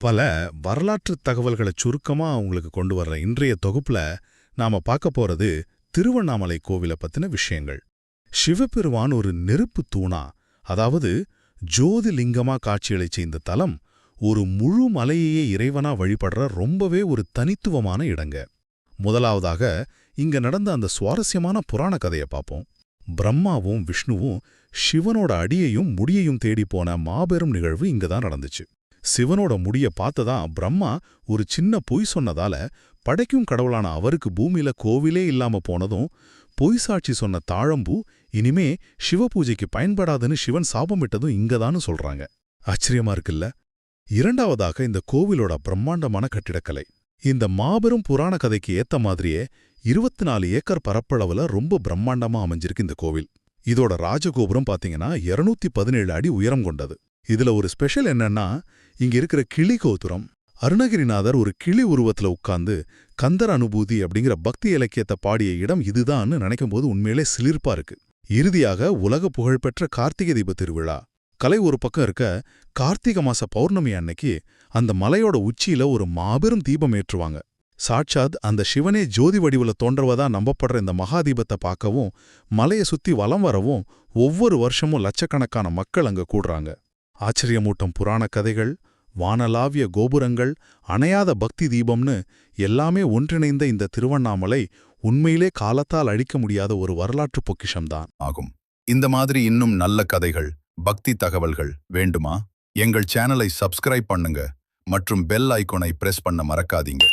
பல வரலாற்று தகவல்களை சுருக்கமா உங்களுக்கு கொண்டு வர்ற இன்றைய தொகுப்புல நாம பார்க்க போறது திருவண்ணாமலை கோவிலை பத்தின விஷயங்கள். சிவபெருமான் ஒரு நெருப்பு தூணா, அதாவது ஜோதிலிங்கமா காட்சியளிச்ச இந்த தலம் ஒரு முழு மலையையே இறைவனா வழிபடுற ரொம்பவே ஒரு தனித்துவமான இடங்க. முதலாவதாக இங்க நடந்த அந்த சுவாரஸ்யமான புராண கதையை பார்ப்போம். பிரம்மாவும் விஷ்ணுவும் சிவனோட அடியையும் முடியையும் தேடி போன மாபெரும் நிகழ்வு இங்கதான் நடந்துச்சு. சிவனோட முடிய பார்த்ததான் பிரம்மா ஒரு சின்ன பொய் சொன்னதால படைக்கும் கடவுளான அவருக்கு பூமியில கோவிலே இல்லாம போனதும், பொய் சாட்சி சொன்ன தாழம்பூ இனிமே சிவ பூஜைக்கு பயன்படாதுன்னு சிவன் சாபமிட்டதும் இங்கதான்னு சொல்றாங்க. ஆச்சரியமா இருக்குல்ல? இரண்டாவதாக இந்த கோவிலோட பிரம்மாண்டமான கட்டிடக்கலை. இந்த மாபெரும் புராண கதைக்கு ஏத்த மாதிரியே 24 ஏக்கர் பரப்பளவுல ரொம்ப பிரம்மாண்டமா அமைஞ்சிருக்கு இந்த கோவில். இதோட ராஜகோபுரம் பாத்தீங்கன்னா 217 அடி உயரம் கொண்டது. இதுல ஒரு ஸ்பெஷல் என்னன்னா, இங்க இருக்கிற கிளி கோபுரம். அருணகிரிநாதர் ஒரு கிளி உருவத்துல உட்கார்ந்து கந்தர் அனுபூதி அப்படிங்கிற பக்தி இலக்கியத்தை பாடிய இடம் இதுதான்னு நினைக்கும் போது உண்மையிலே சிலிர்ப்பா இருக்கு. இறுதியாக உலக புகழ்பெற்ற கார்த்திகை தீப திருவிழா. கலை ஒரு பக்கம் இருக்க, கார்த்திகை மாச பௌர்ணமி அன்னைக்கு அந்த மலையோட உச்சியில ஒரு மாபெரும் தீபம் ஏற்றுவாங்க. சாட்சாத் அந்த சிவனே ஜோதி வடிவுல தோன்றவதா நம்பப்படுற இந்த மகாதீபத்தை பார்க்கவும், மலையை சுத்தி வலம் வரவும் ஒவ்வொரு வருஷமும் லட்சக்கணக்கான மக்கள் அங்க கூடுறாங்க. ஆச்சரியமூட்டும் புராண கதைகள், வானலாவிய கோபுரங்கள், அணையாத பக்தி தீபம்னு எல்லாமே ஒன்றிணைந்த இந்த திருவண்ணாமலை உண்மையிலே காலத்தால் அழிக்க முடியாத ஒரு வரலாற்று பொக்கிஷம்தான் ஆகும். இந்த மாதிரி இன்னும் நல்ல கதைகள், பக்தி தகவல்கள் வேண்டுமா? எங்கள் சேனலை சப்ஸ்கிரைப் பண்ணுங்க மற்றும் பெல் ஐகானை பிரஸ் பண்ண மறக்காதீங்க.